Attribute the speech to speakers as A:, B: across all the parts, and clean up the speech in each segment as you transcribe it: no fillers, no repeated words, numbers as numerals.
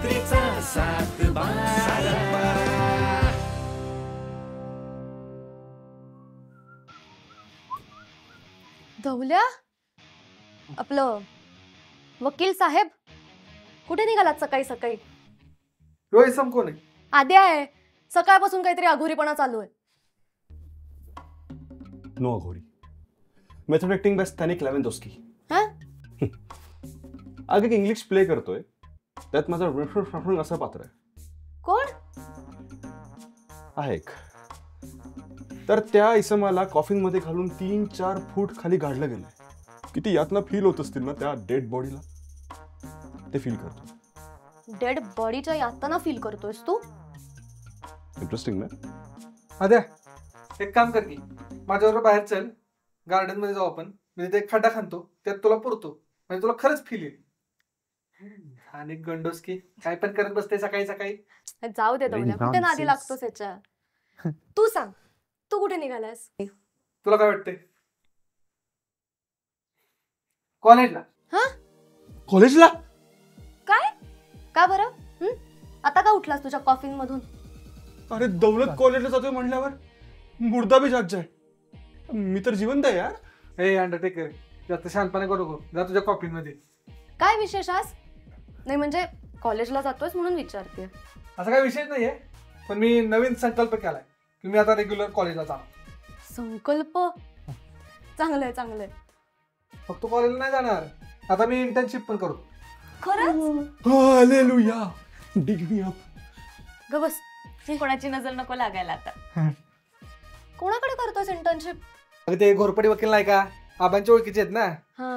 A: रात्रीचा 7:12.
B: धवल्या, आपलं वकील साहेब कुठे निघालात सकाळी सकाळी?
C: रोहित कोण आहे?
B: आद्या आहे. सकाळपासून काहीतरी अघोरीपणा चालू आहे.
D: नो अघोरी. Method acting by Stanik Lewandowski. अगं इंग्लिश प्ले करतोय, त्यात माझा असं पात्र आहे.
B: कोण
D: आहे एक. तर त्या इसमाला कॉफिनमध्ये घालून 3-4 फूट खाली गाडलं गेलंय. किती यातना फील होत असतील ना त्या डेड बॉडीला, ते फील करतो.
B: डेड बॉडीच्या यातना फील करतोयस तू?
D: इंटरेस्टिंग ना?
C: अद्या, एक काम कर की माझ्याबरोबर बाहेर चल, गार्डन मध्ये जाऊ आपण. मी तिथे एक खड्डा खांदतो, त्यात तुला पुरतो, म्हणजे तुला खरंच फील येईल. आणि गंडोस की काय पण करत बसते सकाळी सकाळी.
B: जाऊ दे धवल्या, कुठे नादी लागतोस याच्या. तू सांग, तू कुठे निघालास?
C: तुला काय वाटतंय? कॉलेजला.
B: हा?
D: कॉलेजला?
B: काय? का बरं? आता का उठलास तुझ्या कॉफिन मधून?
D: अरे दौलत कॉलेजला जातोय म्हणल्यावर मुर्दा भी जाग जाय. मी तर जिवंत आहे यार.
C: हे अंडरटेकर, जास्त शांतपणे करू नको, जा तुझ्या कॉफिन मध्ये.
B: काय विशेष आज? नाही म्हणजे कॉलेजला जातोयस म्हणून विचारते.
C: असा काय विषय नाहीये, पण मी नवीन संकल्प केलाय की मी आता रेग्युलर कॉलेजला जाणार.
B: संकल्प? चांगलंय चांगलंय.
C: फक्त कॉलेजला नाही जाणार, आता मी इंटर्नशिप पण करतो.
B: खरंच?
D: हालेलुया. डिग मी अप.
B: ग बस.
E: कोणाची नजर नको लागायला आता.
B: कोणाकडे करतोयस इंटर्नशिप?
C: अगं ते घोरपडी वकील नाही का, आबांच्या ओळखीचे आहेत ना,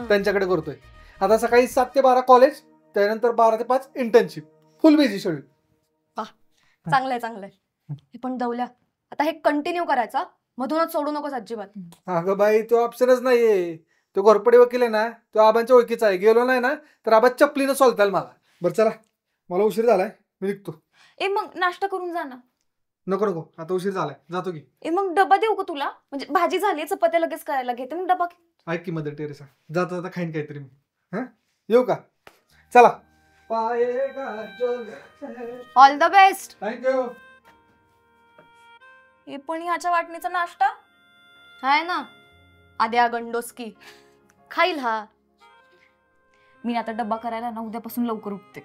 C: त्यांच्याकडे करतोय. आता सकाळी 7 ते 12 कॉलेज, त्यानंतर 12 ते 5 इंटर्नशिप. फुल बिझी शेड्यूल.
B: चांगलंय चांगलंय. हे पण दवल्या, आता हे कंटिन्यू करायचा, मधूनच सोडू नकोस अजिबात.
C: अगं बाई, तो ऑप्शनच नाहीये. तो घोरपडी वकील आहे ना, तो आबांच्या ओळखीचा आहे. गेलो नाही ना तर आबा चपलीनं सोलताल मला. बरं चला, मला उशीर झालाय, मी निघतो.
E: मग नाश्ता करून जा ना.
C: नको नको, आता उशीर झालाय, जातो की.
E: मग डबा देऊ का तुला? म्हणजे भाजी झाली, चपात्या लगेच करायला घेते, मग डबा.
C: ऐक की मदर टेरेसा, जाता जाता खाईन काहीतरी मी. हा, येऊ का? चला.
B: All the best.
C: थँक्यू.
E: हे पण ह्याच्या वाटणीचा नाश्ता
B: हाय ना, आद्या गंडोस्की खाईल हा.
E: मी आता डब्बा करायला ना उद्यापासून लवकर उठते.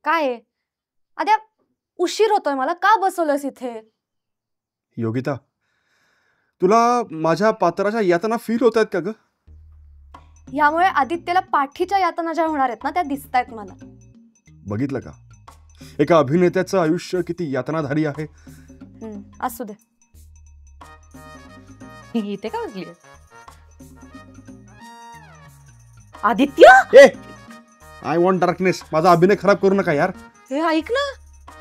B: काय आहे आद्या, उशीर होतोय मला, का बसवलंस इथे?
D: योगिता, तुला माझ्या पात्राच्या यातना फील होत आहेत का ग?
B: यामुळे आदित्यला पाठीच्या यातना ज्या होणार आहेत ना, त्या दिसतायत मला.
D: बघितलं का, एका अभिनेत्याचं आयुष्य किती यातनाधारी आहे.
B: असू दे.
E: इथे का बसली आदित्य?
D: I want darkness. माझा अभिनय खराब करू नका यार.
E: हे ऐक ना,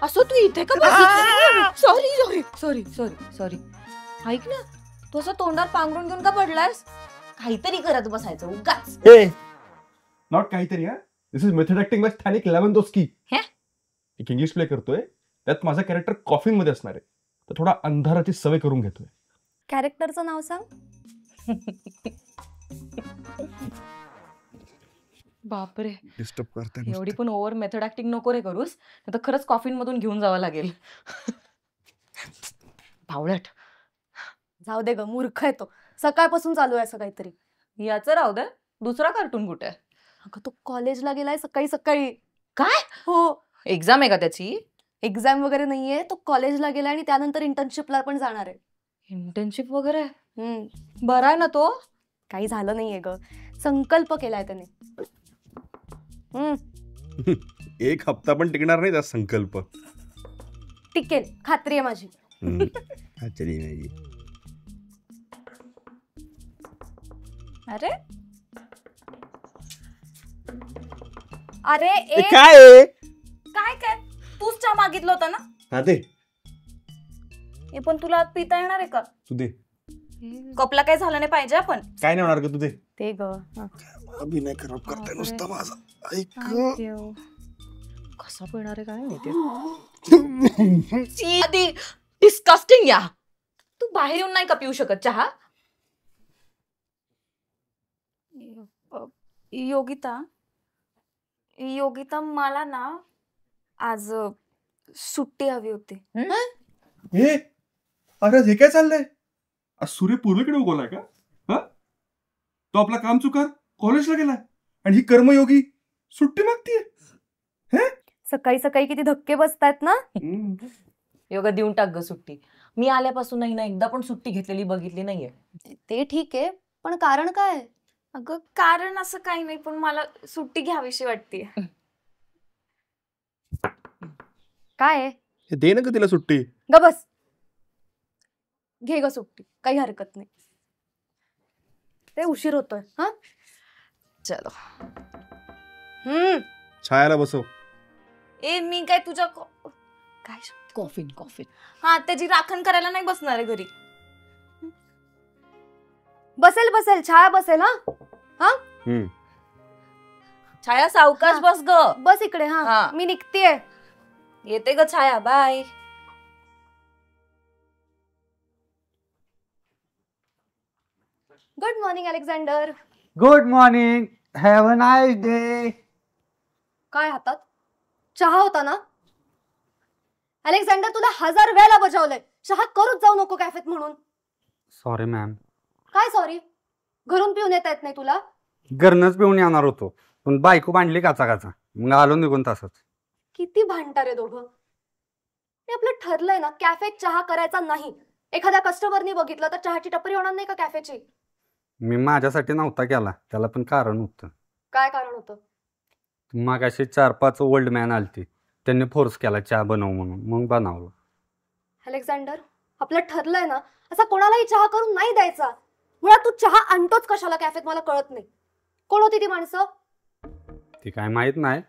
E: असं तू इथे का बसली? Sorry sorry sorry sorry sorry. ऐक ना, तू असं तोंडावर पांघरून घेऊन का पडलास? काहीतरी करत बसायचं उगाच.
D: नॉट काहीतरी. दिस is method acting by Stanik लेव्हनडोस्की. एक इंग्लिश प्ले करतोय, त्यात माझा कॅरेक्टर कॉफिन मध्ये असणार आहे, तर थोडा अंधाराची सवय करून घेतोय.
B: कॅरेक्टरचं नाव सांग.
E: बापरे,
D: डिस्टर्ब करते.
E: एवढी पण ओव्हर मेथड ऍक्टिंग नको रे करूस, तर खरंच कॉफिन मधून घेऊन जावं लागेल. भावळट.
B: जाऊ दे ग, मूर्ख आहे तो. सकाळपासून चालू आहे असं काहीतरी.
E: याचं राहू दे, दुसरा कार्टून कुठे?
B: अगं तो कॉलेजला गेलाय सकाळी सकाळी.
E: काय?
B: हो.
E: एक्झाम आहे का त्याची?
B: एक्झाम वगैरे नाहीये, तो कॉलेजला गेलाय आणि त्यानंतर इंटर्नशिपला पण जाणार आहे.
E: इंटर्नशिप वगैरे? बरा आहे ना तो?
B: काही झालं नाहीये ग, संकल्प केलाय त्याने.
D: एक हप्ता पण टिकणार नाही त्या संकल्प.
B: टिकेल, खात्री आहे माझी.
E: अरे
B: अरे
D: काय
E: काय काय, तूच चहा मागितलं होता ना?
D: हा दे.
E: हे पण तुला आज पिता येणार आहे का?
D: तू दे.
E: कपला काही झालं नाही पाहिजे. आपण
D: काय नाही होणार ग, तू दे.
B: ते ग,
D: अभिनय खराब करताय नुसता माझा. ऐक,
E: कसा पिणार आहे काय माहिती. डिस्कस्टिंग. या तू बाहेर येऊन नाही का पिऊ शकत चहा? योगिता योगिता मला ना आज सुट्टी हवी होती.
D: हे अरे हे काय चाललंय? आज सूर्य पूर्वेकडे उगवलाय का? हा, तो आपला काम चुकार कॉलेजला गेलाय आणि ही कर्मयोगी सुट्टी मागतीये.
B: सकाळी सकाळी किती धक्के बसतायत ना.
E: योगा देऊन टाक ग सुट्टी. मी आल्यापासून नाही ना एकदा पण सुट्टी घेतलेली बघितली नाहीये.
B: ते ठीक आहे, पण कारण काय?
A: अगं कारण असं काही नाही, पण मला सुट्टी घ्यावीशी वाटते.
B: काय आहे?
D: हे दे ना ग तिला सुट्टी.
B: ग बस, घे ग सुट्टी, काही हरकत नाही. ते उशीर होतोय. हा
E: चलो.
D: छायाला बसव.
A: ए मी काय तुझ्या काय
E: कॉफिन कॉफिन.
A: हा त्याची राखण करायला नाही बसणार आहे घरी.
B: बसेल बसेल, छाया बसेल. हा
E: छाया सावकाश
B: हा.
E: बस ग.
B: बस इकडे. हा
E: हा.
B: मी निघतेय.
E: येते ग Chhaya. Bye.
B: Good morning Alexander.
F: Good morning. Have a nice day.
B: काय हातात? चहा होता ना? अलेक्झांडर, तुला 1000 वेळा बजावलंय चहा करूच जाऊ नको कॅफेत म्हणून.
F: Sorry ma'am.
B: काय सॉरी? घरून पिऊन येता येत नाही तुला?
F: घरनच पिऊन येणार होतो, पण बायको बांधली काचा काचा, मग आलो निघून तसंच.
B: किती भांडता रे दोघं. हे आपलं ठरलंय ना, कॅफेत चहा करायचा नाही. एखाद्या कस्टमरनी बघितलं तर चहाची टपरी होणार नाही का कॅफेची?
F: मी माझ्यासाठी नव्हता केला, त्याला पण कारण होतं.
B: काय कारण होतं?
F: मागाशी 4-5 ओल्ड मॅन आलती, त्यांनी फोर्स केला चहा बनव म्हणून, मग बनवलं.
B: अलेक्झांडर, आपलं ठरलंय ना, असा कोणालाही चहा करून नाही द्यायचा. मुळात तू चहा आणतोच कशाला कॅफेत मला कळत नाही. कोण होती ती माणसं?
F: ती काय माहित नाही,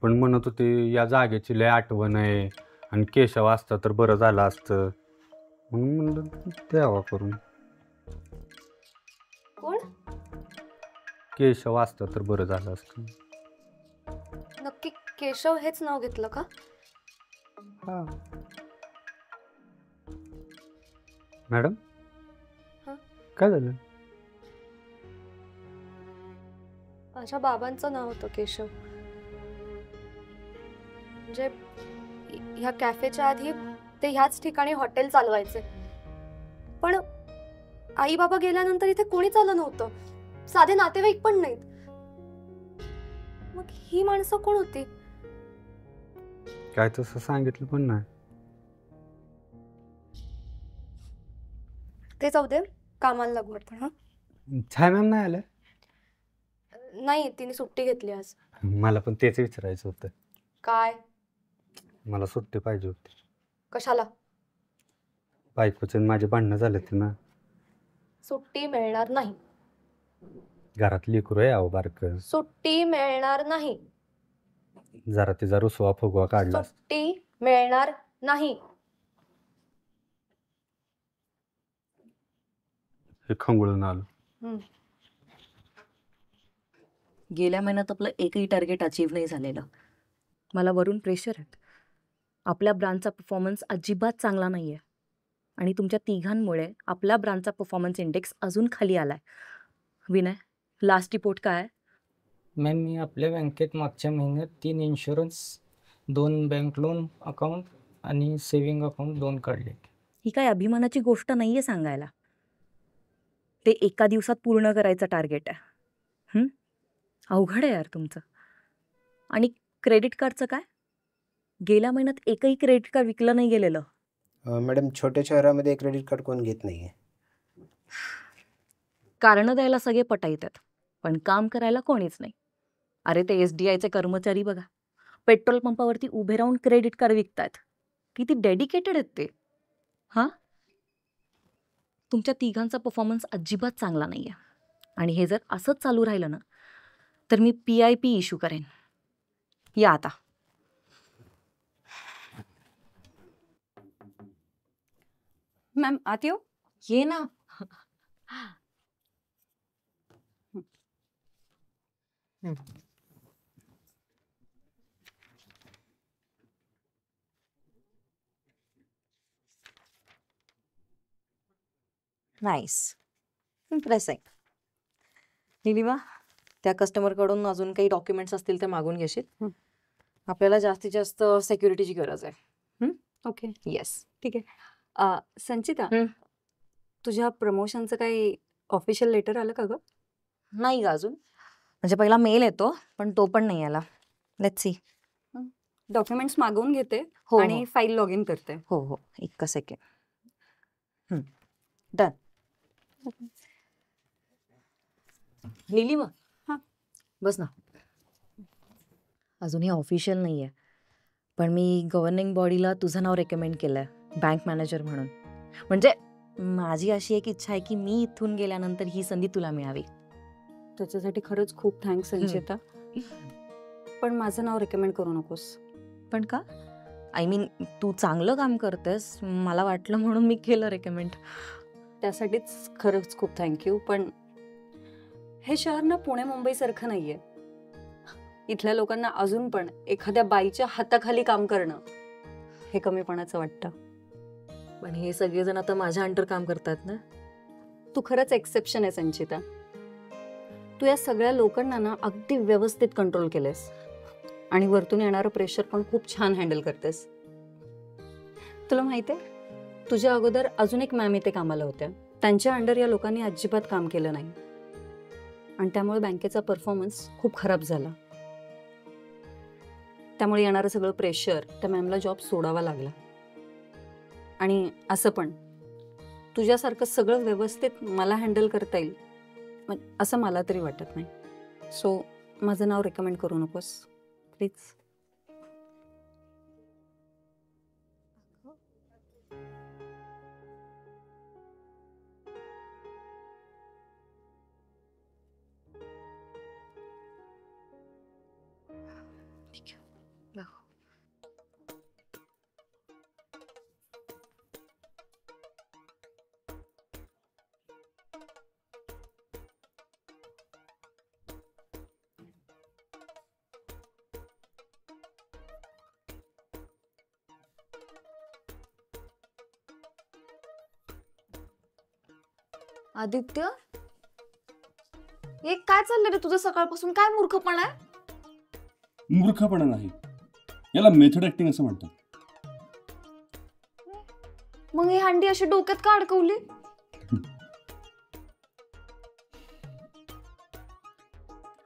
F: पण म्हणत होती या जागेची लय आठवण आहे आणि केशव असतं तर बरं झालं असतं, म्हणून म्हणलं द्यावा करून.
B: कोण?
F: केशव असतं तर बरं झालं असतं.
B: नक्की केशव हेच नाव घेतलं का?
F: मॅडम
B: हा?
F: काय झालं?
B: माझ्या बाबांचं नाव होतं केशव. म्हणजे ह्या कॅफेच्या आधी ते ह्याच ठिकाणी हॉटेल चालवायचे, पण आई बाबा गेल्यानंतर इथे कोणीच आलं नव्हतं. साधे नातेवाईक पण नाहीत. मग ही माणसं कोण होती?
F: काय तसं सांगितलं पण नाही.
B: ते जाऊ दे, कामाला लागू आपण. हा
F: छाया मॅम नाही आल्या?
B: नाही, तिने सुट्टी घेतली आज.
F: मला पण तेच विचारायचं होतं.
B: काय?
F: मला सुट्टी पाहिजे होती.
B: कशाला?
F: बायकोचे माझे भांडणं झाले ते ना.
B: सुट्टी मिळणार नाही.
F: घरात लेकरू आहे अहो बारकं.
B: सुट्टी मिळणार नाही.
F: जरा तिचा रुसवा फुगवा काढला.
B: सुट्टी मिळणार नाही.
F: हे खंगळून आलो.
E: गेल्या महिन्यात आपलं एकही टार्गेट अचीव्ह नाही झालेलं. मला वरून प्रेशर आहे. आपल्या ब्रांचचा परफॉर्मन्स अजिबात चांगला नाही आहे आणि तुमच्या तिघांमुळे आपल्या ब्रांचचा परफॉर्मन्स इंडेक्स अजून खाली आलाय. विनय, लास्ट रिपोर्ट काय आहे?
G: मॅम मी आपल्या बँकेत मागच्या महिन्यात 3 इन्शुरन्स, 2 बँक लोन अकाउंट आणि सेव्हिंग अकाउंट 2 काढले.
E: ही काय अभिमानाची गोष्ट नाही आहे सांगायला. ते एका दिवसात पूर्ण करायचं टार्गेट आहे. अवघड आहे यार तुमचं. आणि क्रेडिट कार्डचं काय? गेल्या महिन्यात एकही क्रेडिट कार्ड विकलं नाही गेलेलं.
H: मॅडम, छोट्या शहरामध्ये क्रेडिट कार्ड कोण घेत नाही आहे.
E: कारणं द्यायला सगळे पटाईतात, पण काम करायला कोणीच नाही. अरे ते SDIचे कर्मचारी बघा, पेट्रोल पंपावरती उभे राहून क्रेडिट कार्ड विकतायत. किती डेडिकेटेड आहेत ते. हां, तुमच्या तिघांचा परफॉर्मन्स अजिबात चांगला नाही आहे आणि हे जर असंच चालू राहिलं ना तर मी PIP इश्यू करेन. या आता.
A: मॅम आत येऊ?
E: ये ना. Nice, impressing. निलिमा, त्या कस्टमरकडून अजून काही डॉक्युमेंट्स असतील ते मागून घेशील. आपल्याला जास्तीत जास्त सिक्युरिटीची गरज आहे.
B: Okay
E: yes.
B: ठीक आहे. संचिता, तुझ्या प्रमोशनचं काही ऑफिशियल लेटर आलं का ग?
E: नाही ग अजून, म्हणजे पहिला मेल येतो पण तो पण नाही आला. Let's see.
B: डॉक्युमेंट्स मागवून घेते
E: हो
B: आणि फाईल लॉग इन करते.
E: हो हो, एक सेकंड. डन. लिहिली मग?
B: हां.
E: बस ना. अजूनही ऑफिशियल नाही आहे, पण मी गव्हर्निंग बॉडीला तुझं नाव रेकमेंड केलं आहे बँक मॅनेजर म्हणून. म्हणजे माझी अशी एक इच्छा आहे की मी इथून गेल्यानंतर ही संधी तुला मिळावी.
B: त्याच्यासाठी खरंच खूप थँक्स संचिता. पण माझं नाव रेकमेंड करू नकोस.
E: पण का? आय मीन तू चांगलं काम करतेस, मला वाटलं म्हणून मी केलं रेकमेंड.
B: त्यासाठीच खरंच खूप थँक्यू. पण हे शहर ना पुणे मुंबईसारखं नाहीये. इथल्या लोकांना अजून पण एखाद्या बाईच्या हाताखाली काम करणं हे कमीपणाचं वाटतं.
E: पण हे सगळेजण आता माझ्या अंडर काम करतात ना.
B: तू खरंच एक्सेप्शन आहे संचिता. तू या सगळ्या लोकांना ना अगदी व्यवस्थित कंट्रोल केलेस आणि वरतून येणारं प्रेशर पण खूप छान हँडल करतेस. तुला माहिती आहे, तुझ्या अगोदर अजून एक मॅम इथे कामाला होत्या. त्यांच्या अंडर या लोकांनी अजिबात काम केलं नाही आणि त्यामुळे बँकेचा परफॉर्मन्स खूप खराब झाला. त्यामुळे येणारं सगळं प्रेशर त्या मॅमला जॉब सोडावा लागला. आणि असं पण तुझ्यासारखं सगळं व्यवस्थित मला हँडल करता येईल असं मला तरी वाटत नाही. सो माझं नाव रेकमेंड करू नकोस प्लीज.
A: आदित्य, हे काय चाललंय रे तुझं सकाळपासून? काय मूर्खपणा आहे?
D: मूर्खपणा नाही, याला मेथड ऍक्टिंग असं म्हणतात.
A: मग ही हंडी अशी डोक्यात का अडकवली?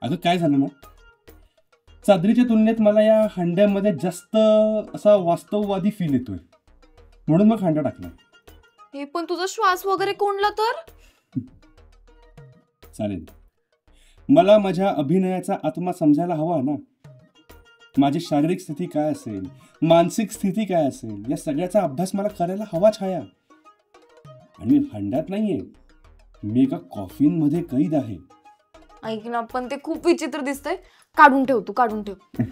D: अगं काय झालं ना, चादरीच्या तुलनेत मला या हंड्यामध्ये जास्त असा वास्तववादी फील येतोय, म्हणून मग हंडा टाकला.
A: हे पण तुझा श्वास वगैरे कोंडला तर?
D: चालेल, मला माझ्या अभिनयाचा आत्मा समजायला हवा ना. माझी शारीरिक स्थिती काय असेल, मानसिक स्थिती काय असेल, या सगळ्याचा अभ्यास मला करायला हवा छाया. आणि मी हंड्यात नाहीये, मी एका कॉफिन मध्ये कैद आहे.
A: ऐक ना, पण ते खूप विचित्र दिसतंय. काढून ठेव, तू काढून ठेव.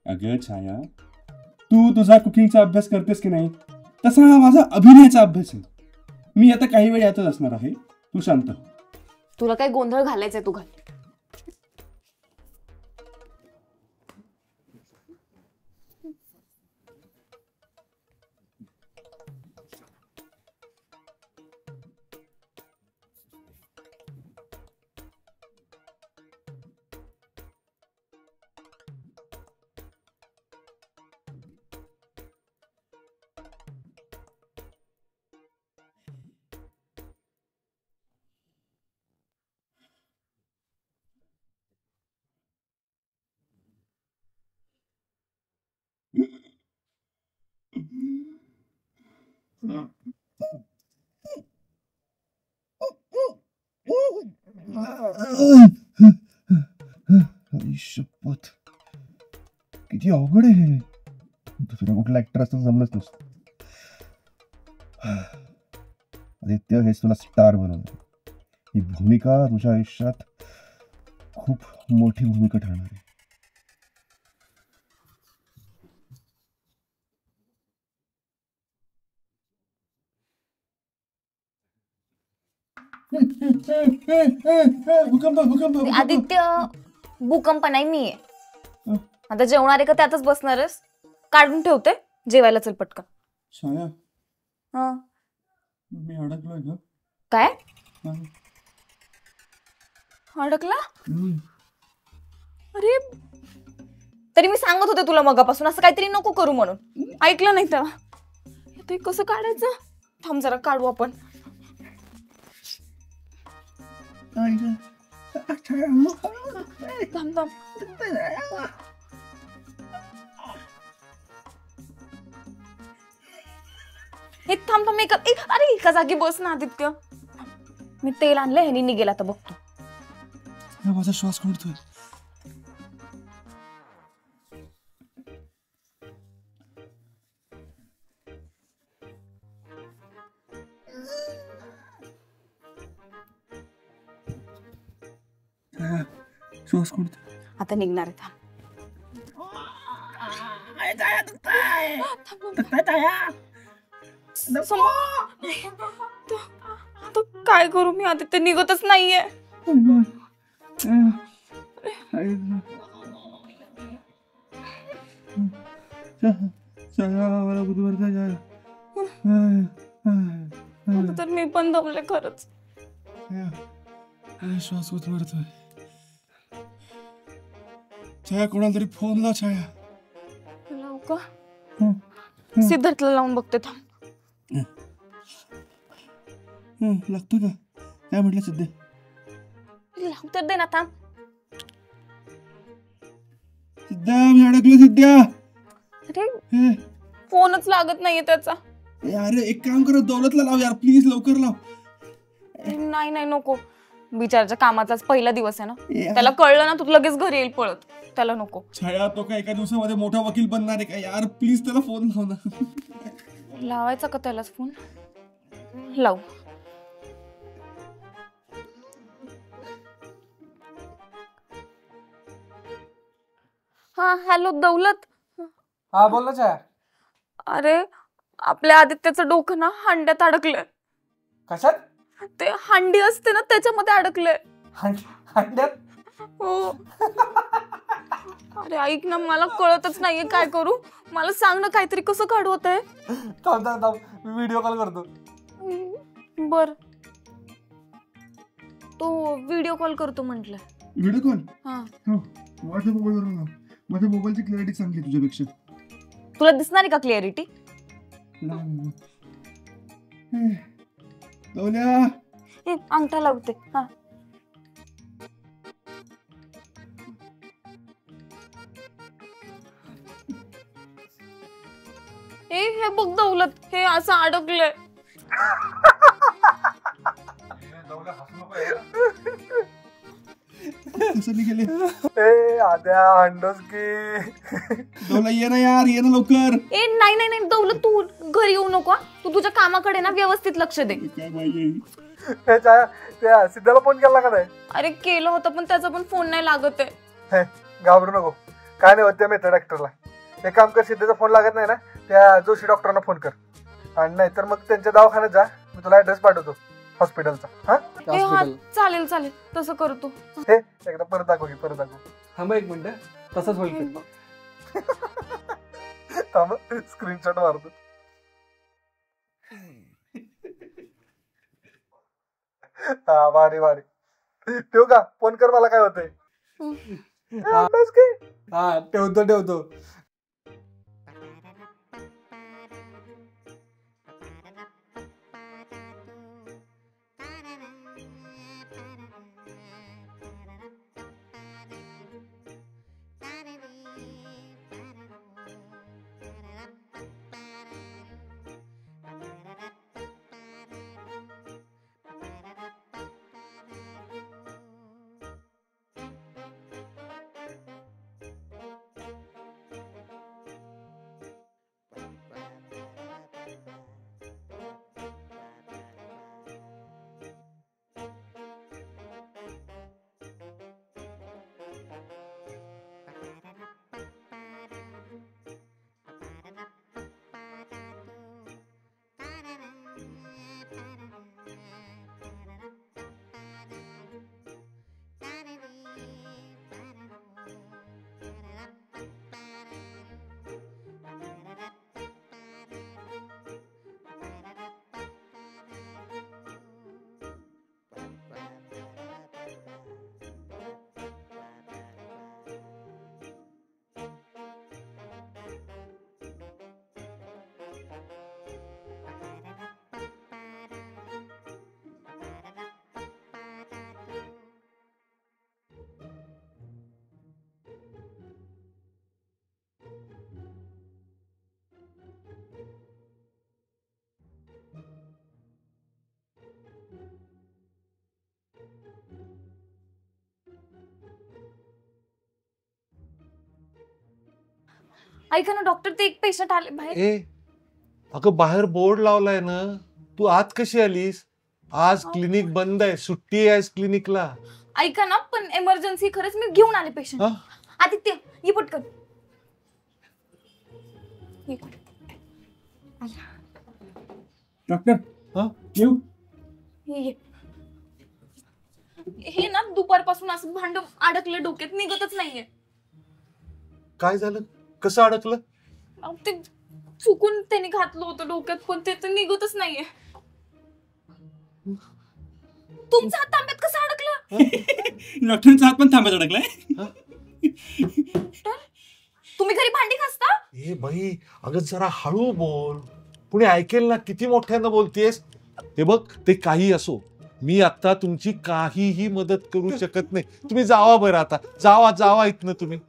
D: अगं छाया, तू तुझा कुकिंगचा अभ्यास करतेस की नाही, तसा हा माझा अभिनयाचा अभ्यास आहे. मी आता काही वेळ यातच असणार आहे, तू शांत.
A: तुला काही गोंधळ घालायचंय तू घाल.
D: शपथ, किती अवघड आहे हे. दुसरा कुठला ऍक्टर असतं जमलंच नसतं. आदित्य, हेच तुला स्टार बनवणार. ही भूमिका तुझ्या आयुष्यात खूप मोठी भूमिका ठरणार आहे. भूकंप भूकंप
A: आदित्य, भूकंप नाही मी आहे. आता जेवणार आहे का त्यातच बसणारच? काढून ठेवते, जेवायला चल पटकन.
D: छाया,
A: हा
D: मी अडकलोय ग.
A: काय? अडकला? अरे तरी मी सांगत होते तुला मगापासून असं काहीतरी नको करू म्हणून, ऐकलं नाही तेव्हा. ते कसं काढायचं? थांब जरा काढू आपण. थांब थांब. हे थांब थांब अरे एका जागी बस ना आदित्य. मी तेल आणलंय, ह्यानी निघेल आता बघतो.
D: माझा श्वास कोंडतोय. श्वास कोंडतोय.
A: आता निघणार आहे. थांब. आता काय करू मी? आता ते निघतच नाहीये. आता तर मी पण दमले खरंच.
D: श्वास उतरतोय. छाया, कोणाला तरी फोन लाव. छाया,
A: लावू का? सिद्धार्थला लावून बघते. थांब.
D: लागतो का? काय म्हटलं सध्या?
A: लावू तर दे ना. थांब.
D: सिद्धा, मी अडकलो. सिद्धा,
A: अरे फोनच लागत नाहीये त्याचा.
D: अरे एक काम कर, दौलतला लाव यार, प्लीज लवकर लाव.
A: नाही नाही नको, बिचाराच्या कामाचाच पहिला दिवस आहे ना. त्याला कळलं ना तू लगेच घरी येईल पळत. त्याला नको.
D: छाया, तो काय एका दिवसामध्ये मोठा वकील बनणार आहे का यार? प्लीज त्याला फोन लाव ना.
A: लावायचा का त्यालाच फोन? लाव. हा हॅलो दौलत.
C: हा बोल ना छाया.
A: अरे आपल्या आदित्याचं डोकं ना हांड्यात अडकलंय.
C: कशात?
A: ते हांडी असते ना त्याच्यामध्ये अडकलंय.
C: हांड्यात?
A: हो. अरे ऐक ना, मला कळतच नाहीये काय करू. मला सांग ना काहीतरी, कसं काढू होतंय.
C: थांब थांब थांब, मी व्हिडिओ कॉल करतो.
A: बर. तो व्हिडिओ कॉल करतो म्हटलं.
D: Video call?
A: हा.
D: माझ्या मोबाईलवर लाव. माझ्या मोबाईलची क्लॅरिटी चांगली तुझ्यापेक्षा.
A: तुला दिसणार आहे का क्लिअरिटी? अंगठा लावते. हा. हे बघ दौलत, हे असं अडकलंय.
D: कसं निघाले?
C: आद्या अंडोस की.
D: दौला ये ना यार, ये ना लवकर.
A: नाही नाही नाही दौलत, तू घरी येऊ नको. तू तुझ्या कामाकडे ना व्यवस्थित लक्ष दे.
D: काय पाहिजे?
C: त्या सिद्धाला फोन केला का नाही?
A: अरे केलं होतं पण त्याचा पण फोन नाही लागत आहे.
C: घाबरू नको, काय नाही होत त्या मेथड डॉक्टरला. एक काम कर, सिद्धाचा फोन लागत नाही ना, त्या जोशी डॉक्टरांना फोन कर. आणि नाही तर मग त्यांच्या दवाखान्यात जा, मी तुला ऍड्रेस पाठवतो हॉस्पिटलचा. हा
A: चालेल चालेल, तसं करतो.
C: हे एकदा परत दाखव की, परत दाखव. थांबा एक मिनिट, तसंच होईल. थांब, स्क्रीनशॉट मारतो. हा भारी भारी. ठेवू का? फोन कर मला, काय होतंय. हा ठेवतो.
A: ऐका ना डॉक्टर, ते एक पेशंट आले बाहेर.
I: अगं बाहेर बोर्ड लावलाय ना, तू आत कशी आलीस? आज क्लिनिक बंद आहे, सुट्टी आहे क्लिनिकला.
A: ऐका ना, पण इमर्जन्सी खरंच मी घेऊन आले पेशंट. आदित्य ये पटकन.
D: डॉक्टर येऊ?
A: ये. हे ना दुपारपासून असं भांड अडकलं डोक्यात, निघतच नाहीये.
I: काय झालं? कसं अडकलं?
A: ते चुकून त्यांनी घातलं होतं डोक्यात, पण ते तर निघतच नाहीये. तुमचा हात तांब्यात कसा अडकला?
D: डॉक्टरांचा हात पण तांब्यात अडकलाय.
A: तुम्ही घरी भांडी घासता?
I: ए बाई, अगं जरा हळू बोल, कुणी ऐकेल ना. किती मोठ्यानं बोलतेस. हे बघ, ते काही असो, मी आता तुमची काहीही मदत करू शकत नाही. तुम्ही जावा बरं आता, जावा इथनं तुम्ही.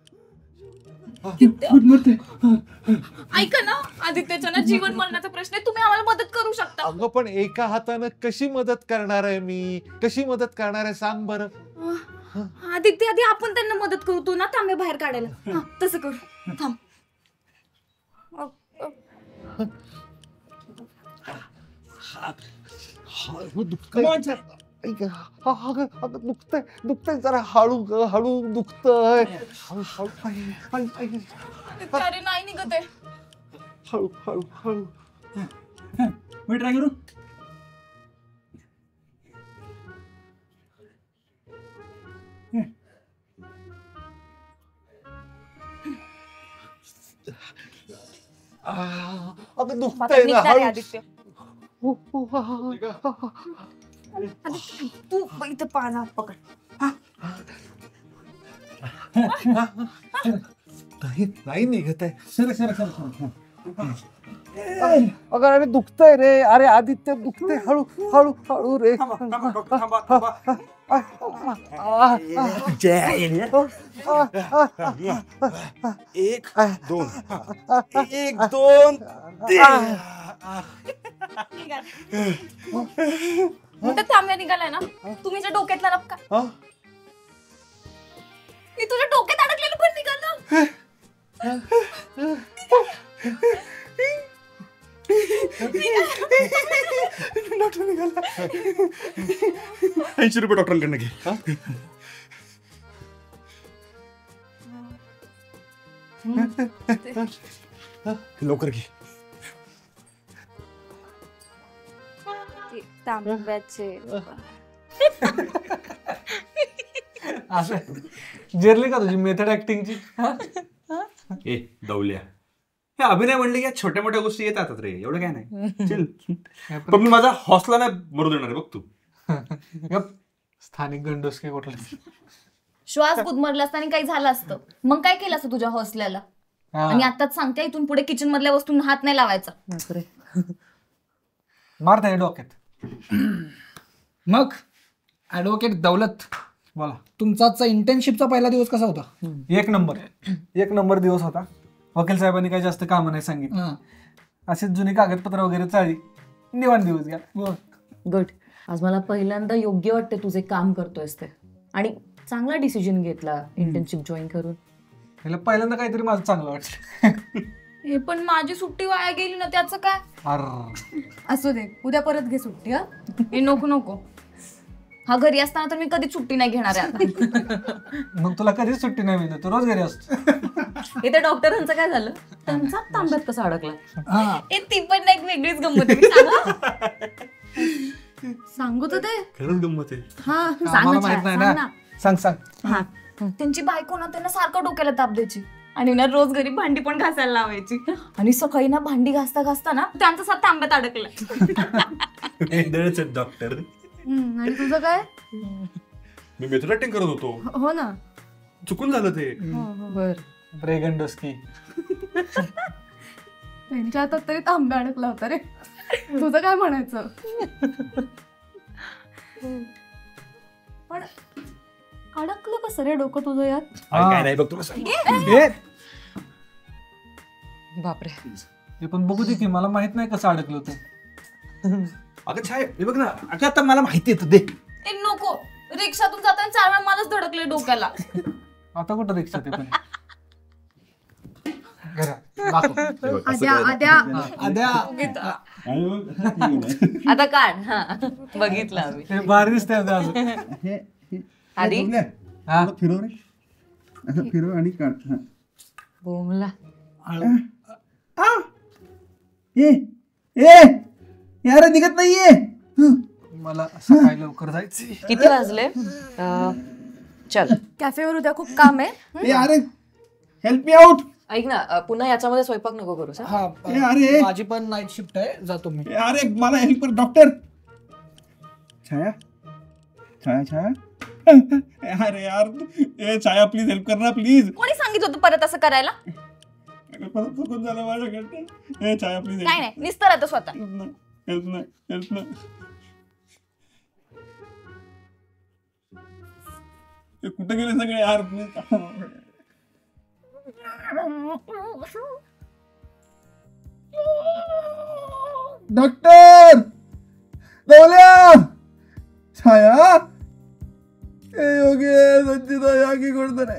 A: ऐका ना, आदित्यच्या ना जीवन मरणाचा प्रश्न आहे, तुम्ही आम्हाला मदत करू शकता.
I: अगं पण एका हातानं कशी मदत करणार आहे मी? कशी मदत करणार आहे सांग बरं.
A: आदित्य, आधी आपण त्यांना मदत करू, तो ना तांबे बाहेर काढायला. तसं करू. थांब.
I: दुखतंय जरा हळू दुखतंय.
A: अरे नाही निघत आहे.
I: हळू.
D: मी ट्राय करू.
I: अगं दुखतंय ना, हळू.
A: आदित्य तू इथं पाना पकड.
I: नाही निघत आहे.
D: सर.
I: अगं अरे दुखतंय रे. अरे आदित्य दुखतंय. हळू रे.
D: एक दोन
A: मोठा तांब्या निघालाय ना, तुम्ही ज्या डोक्यातला नका, मी तुझ्या डोक्यात अडकलेलं पण निघालं.
D: डॉक्टर निघाला. 80 रुपये डॉक्टरांकडनं घे. लवकर घे.
A: तांब्याचे
C: असं जेरली का तुझी मेथड ऍक्टिंगची?
D: ए दौल्या, हे अभिनय म्हणले की छोट्या मोठ्या गोष्टी येतात रे, एवढं काय नाही. चिल. पण मी माझा हौसला नाही मरू देणार बघ तू.
C: स्थानिक गंडोस्के कुठला.
A: श्वास गुदमरला असता आणि काही झालं असतं, मग काय केलं असतं तुझ्या हौसल्याला? आणि आताच सांगते, इथून पुढे किचन मधल्या वस्तूंना हात नाही लावायचा.
C: मार त्याच्या डोक्यात.
J: मग ऍडव्होकेट दौलत,
C: बोला.
J: तुमचा आजचा इंटर्नशिपचा पहिला दिवस कसा होता?
C: एक नंबर दिवस होता. वकील साहेबांनी काही जास्त कामं नाही सांगितलं. असेच जुनी कागदपत्र वगैरे चाळली, निवांत दिवस घ्या.
E: गुड. आज मला पहिल्यांदा योग्य वाटते तुझे काम करतोयस ते, आणि चांगला डिसिजन घेतला इंटर्नशिप जॉईन करून.
C: याला पहिल्यांदा काहीतरी माझं चांगलं वाटलं.
A: हे पण माझी सुट्टी वाया गेली ना, त्याचं काय? असू दे, उद्या परत घे सुट्टी. हे नको. हा घरी असताना तर मी कधीच सुट्टी नाही घेणार आहे आता.
C: मग तुला कधीच सुट्टी नाही मिळत, तू रोज घरी असतो.
E: हे त्या डॉक्टरांचं काय झालं? त्यांचा तांब्यात कसा अडकला?
A: ती पण एक वेगळीच गंमत आहे. सांगू तर ते
D: खरंच गंमत आहे.
C: सांग.
A: त्यांची बायको ना त्यांना सारखं डोक्याला ताप द्यायची, आणि ना रोज घरी भांडी पण घासायला लावायची. आणि सकाळी ना भांडी घासता ना त्यांचा साथ तांब्यात अडकला.
D: डॉक्टर.
B: आणि तुझं काय?
D: मी मेथड ऍक्टिंग करत होतो.
B: हो ना,
D: चुकून झालं ते.
C: बर गंडोस्की.
B: त्यांच्या हातात तरी तांब्या अडकला होता रे. तुझं काय म्हणायचं? पण अडकलं कसं रे डोकं तुझं यात?
D: काय नाही बघ तुला सांग.
E: बापरे.
C: हे पण बघू दे की, मला माहित नाही कसं अडकलं होतं.
D: अगं छाय, हे बघ ना. अगं आता मला माहिती येतं दे.
A: ए नको, रिक्षातून जाताना 4 वेळा मलाच धडकले डोक्याला.
C: आता कुठं रिक्षा ते पण.
A: आता काढ. हा बघितलं आम्ही.
C: भारी दिसतंय.
A: आधी
D: फिरव रे, असं फिरव आणि काढ.
A: बोमला
D: यार निघत नाहीये.
C: मला सकाळी लवकर जायचंय.
A: किती वाजले? चल.
B: कॅफेवर उद्या खूप काम आहे.
D: अरे हेल्प मी आउट.
A: ऐक ना, पुन्हा याच्यामध्ये स्वयंपाक नको करू.
D: अरे
J: माझी पण नाईट शिफ्ट आहे, जातो मी.
D: अरे मला हेल्प कर डॉक्टर. छाया छाया छाया. अरे यार छाया प्लीज हेल्प कर ना प्लीज.
A: कोणी सांगितलं होतं परत असं करायला?
D: परत चुकून झालं माझ्याकडनं. छाया प्लीज.
A: नाही नाही, निस्तर आता स्वतः.
D: हेल्प ना हेल्प ना. कुठे गेले सगळे यार. डॉक्टर दौल्या छाया योगी संचिता या की कोणतरी.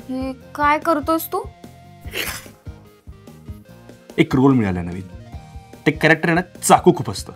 A: हे काय करतोस तू?
K: एक रोल मिळाला नवीन. ते कॅरेक्टर आहे ना, चाकू खूप असतं.